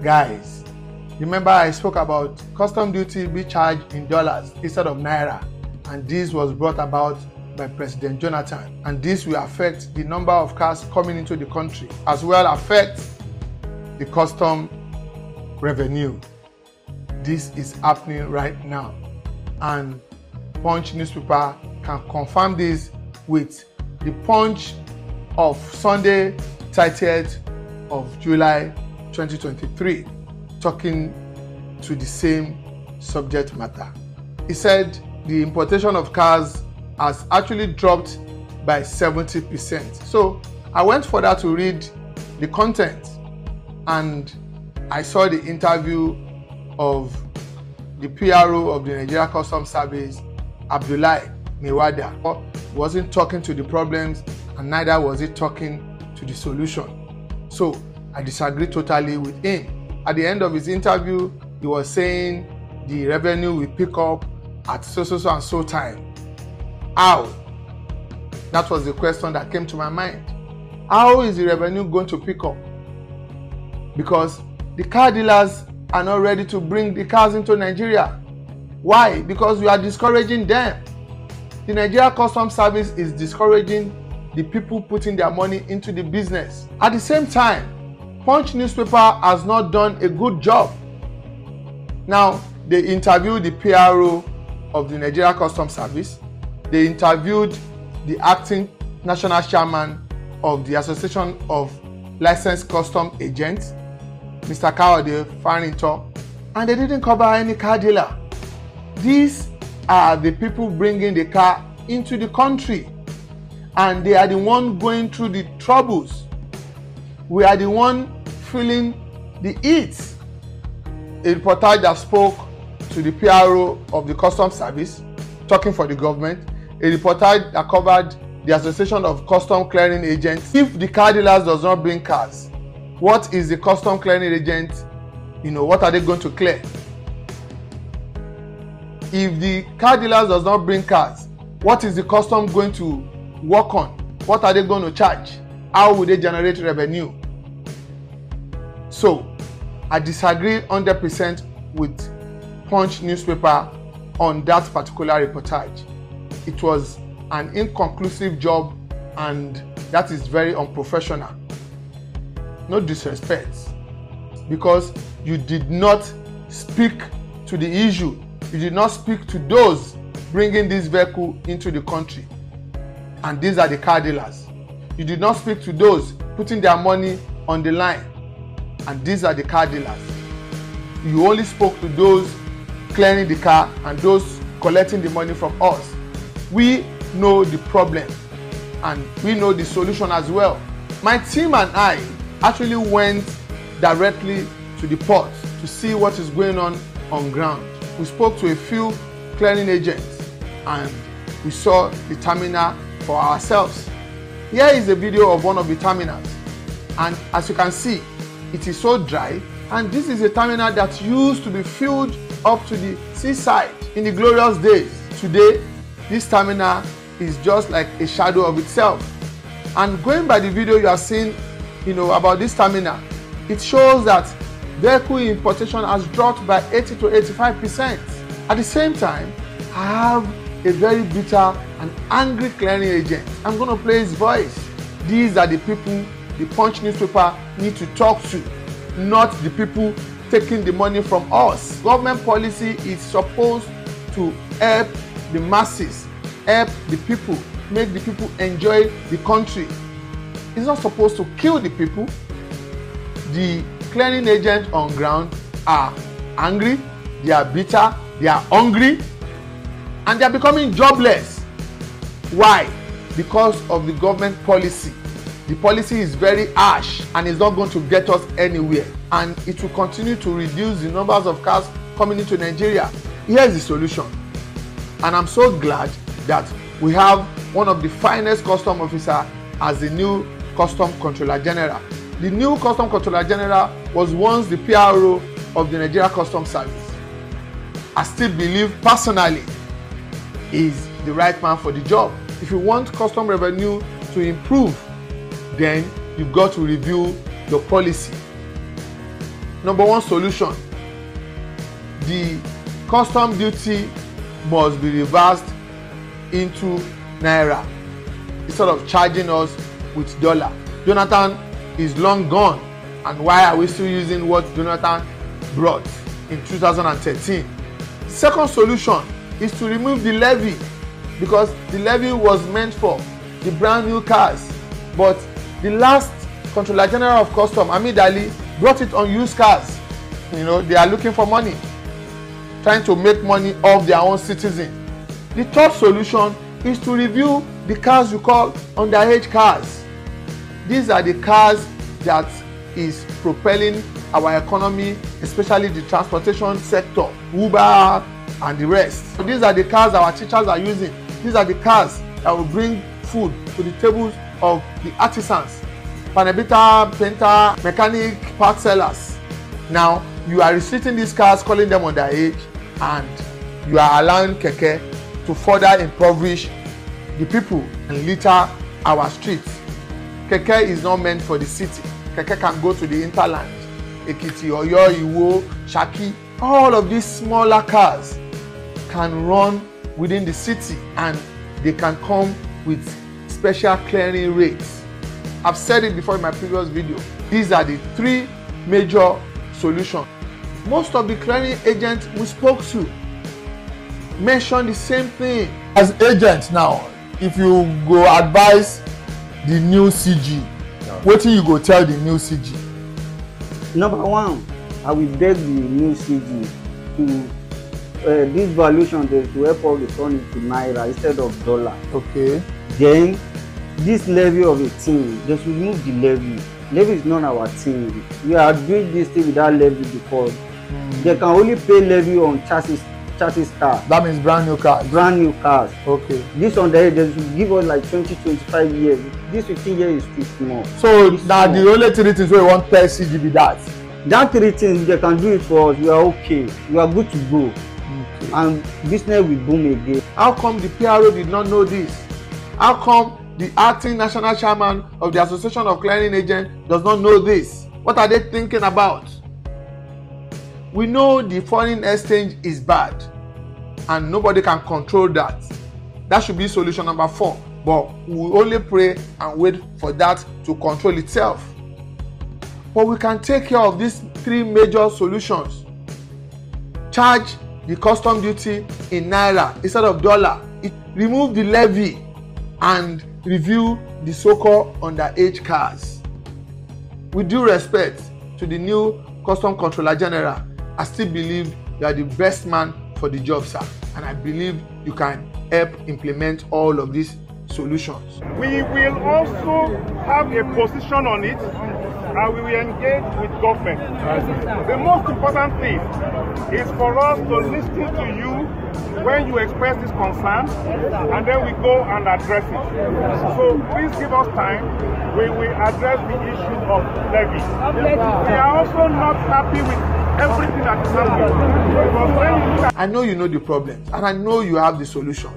Guys, remember I spoke about custom duty be charged in dollars instead of naira, and this was brought about by President Jonathan, and this will affect the number of cars coming into the country, as well affect the custom revenue. This is happening right now, and Punch newspaper can confirm this with the Punch of Sunday 30th of July 2023, talking to the same subject matter. He said the importation of cars has actually dropped by 70%. So I went further to read the content, and I saw the interview of the PRO of the Nigeria Customs Service, Abdullahi Mewada. He wasn't talking to the problems, and neither was he talking to the solution. So I disagree totally with him. At the end of his interview, he was saying the revenue will pick up at so and so time. How? That was the question that came to my mind. How is the revenue going to pick up? Because the car dealers are not ready to bring the cars into Nigeria. Why? Because we are discouraging them. The Nigeria Customs Service is discouraging the people putting their money into the business. At the same time, Punch newspaper has not done a good job. Now, they interviewed the PRO of the Nigeria Customs Service. They interviewed the acting national chairman of the Association of Licensed Custom Agents, Mr. Kawade Farinto, and they didn't cover any car dealer. These are the people bringing the car into the country, and they are the one going through the troubles. We are the one feeling the heat. A reporter that spoke to the PRO of the Customs Service, talking for the government, a reporter that covered the Association of Custom Clearing Agents. If the car dealers does not bring cars, what is the custom clearing agent, what are they going to clear? If the car dealers does not bring cars, what is the custom going to work on? What are they going to charge? How will they generate revenue? So, I disagree 100% with Punch newspaper on that particular reportage. It was an inconclusive job, and that is very unprofessional. No disrespect, because you did not speak to the issue. You did not speak to those bringing this vehicle into the country, and these are the car dealers. You did not speak to those putting their money on the line, and these are the car dealers. You only spoke to those clearing the car and those collecting the money from us. We know the problem, and we know the solution as well. My team and I actually went directly to the port to see what is going on ground. We spoke to a few clearing agents, and we saw the terminal for ourselves. Here is a video of one of the terminals, and as you can see, it is so dry, and this is a terminal that used to be filled up to the seaside in the glorious days. Today, this terminal is just like a shadow of itself. And going by the video you are seeing, about this terminal, it shows that vehicle importation has dropped by 80 to 85%. At the same time, I have a very bitter and angry clearing agent. I'm going to play his voice. These are the people the Punch newspaper need to talk to, not the people taking the money from us. Government policy is supposed to help the masses, help the people, make the people enjoy the country. It's not supposed to kill the people. The clearing agents on ground are angry, they are bitter, they are hungry, and they are becoming jobless. Why? Because of the government policy. The policy is very harsh, and it's not going to get us anywhere, and it will continue to reduce the numbers of cars coming into Nigeria. Here's the solution, and I'm so glad that we have one of the finest custom officers as the new Custom Controller General. The new Custom Controller General was once the PRO of the Nigeria Customs Service. I still believe personally is the right man for the job. If you want custom revenue to improve, then you've got to review your policy. Number one solution: the custom duty must be reversed into naira instead of charging us with dollar. Jonathan is long gone, and why are we still using what Jonathan brought in 2013? Second solution is to remove the levy, because the levy was meant for the brand new cars, but the last Controller General of Custom, Hamid Ali, brought it on used cars. You know, they are looking for money, trying to make money off their own citizens. The third solution is to review the cars we call underage cars. These are the cars that is propelling our economy, especially the transportation sector, Uber and the rest. So these are the cars our teachers are using. These are the cars that will bring food to the tables of the artisans, panebita, painter, mechanic, part sellers. Now, you are restricting these cars, calling them underage, and you are allowing keke to further impoverish the people and litter our streets. Keke is not meant for the city. Keke can go to the hinterland, Ekiti, Oyo, Iwo, Shaki. All of these smaller cars can run within the city, and they can come with special clearing rates. I've said it before in my previous video. These are the three major solutions. Most of the clearing agents we spoke to mention the same thing. As agents now, if you go advise the new CG, wetin you go tell the new CG? Number one, I will beg the new CG to this valuation to help us return it to naira instead of dollar. Okay. Then this levy of a thing, they should remove the levy. Levy is not our thing. We are doing this thing without levy because they can only pay levy on chassis cars. That means brand new cars. Brand new cars. Okay. This one there, they should give us like 20-25 years. This 15 years is too small. So now the only three things we want per CG be that. That three things, they can do it for us. We are okay. We are good to go. Okay. And business will boom again. How come the PRO did not know this? How come the acting national chairman of the Association of Clearing Agents does not know this? What are they thinking about? We know the foreign exchange is bad, and nobody can control that. That should be solution number 4. But we only pray and wait for that to control itself. But we can take care of these 3 major solutions. Charge the custom duty in naira instead of dollar. Remove the levy and review the so-called underage cars. With due respect to the new Custom Controller General, I still believe you are the best man for the job, sir. And I believe you can help implement all of these solutions. We will also have a position on it, and we will engage with government. The most important thing is for us to listen to you when you express this concern, and then we go and address it. So please give us time. We will address the issue of levy. We are also not happy with everything that is happening. I know you know the problems, and I know you have the solutions.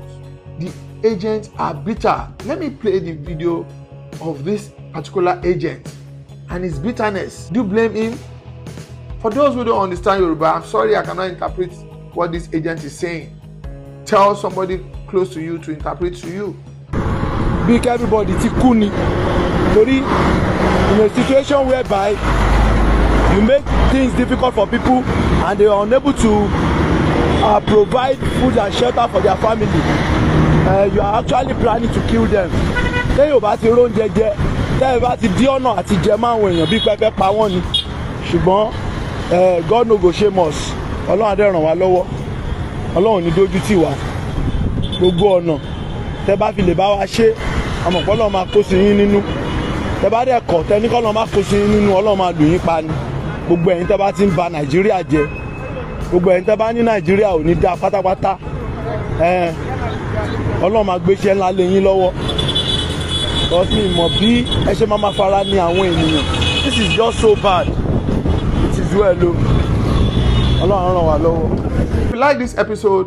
The agents are bitter. Let me play the video of this particular agent and his bitterness. Do you blame him? For those who don't understand Yoruba, I'm sorry I cannot interpret what this agent is saying. Tell somebody close to you to interpret to you. Big everybody ti kú ni. Torí in a situation whereby you make things difficult for people and they are unable to provide food and shelter for their family, you are actually planning to kill them. Then you bá ti róúnjẹ jẹ, then bá ti di ọ̀nà àti jẹ máa àwọn èèyàn bí pẹ́pẹ́ pa wọ́n ni. Ṣùgbọ́n God no go shame us. Ọlọ́run á dẹ̀ ràn wá lọ́wọ́. Ọlọ́run ní dójú tì wá. Gbogbo ọ̀nà tẹ́ bá fi lè bá wa ṣe, àmọ́ Ọlọ́run máa kó sí yín nínú. Tẹ́ bá dẹ̀ kọ̀ tẹ́ ní k'Ọlọ́run máa kó sí yín nínú, Ọlọ́run máa lù yín pa ni. Gbogbo ẹ̀yin tẹ́ bá ti ń ba Nàìjíríà jẹ́, gbogbo ẹ̀yin tẹ́ bá ní Nàìjíríà ò ní dá pátápátá, Ọlọ́run máa gbéṣẹ́ ńlá lé yín lọ́wọ́. Because mi mọ̀ bí ẹ ṣe máa fara ní àwọn ènìyàn. This is just so bad. It is well o. Ọlọ́run ràn wá lọ́wọ́. If you like this episode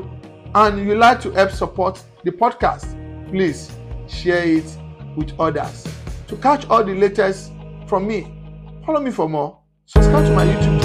and you like to help support the podcast, please share it with others. To catch all the latest from me, follow me for more. Subscribe to my YouTube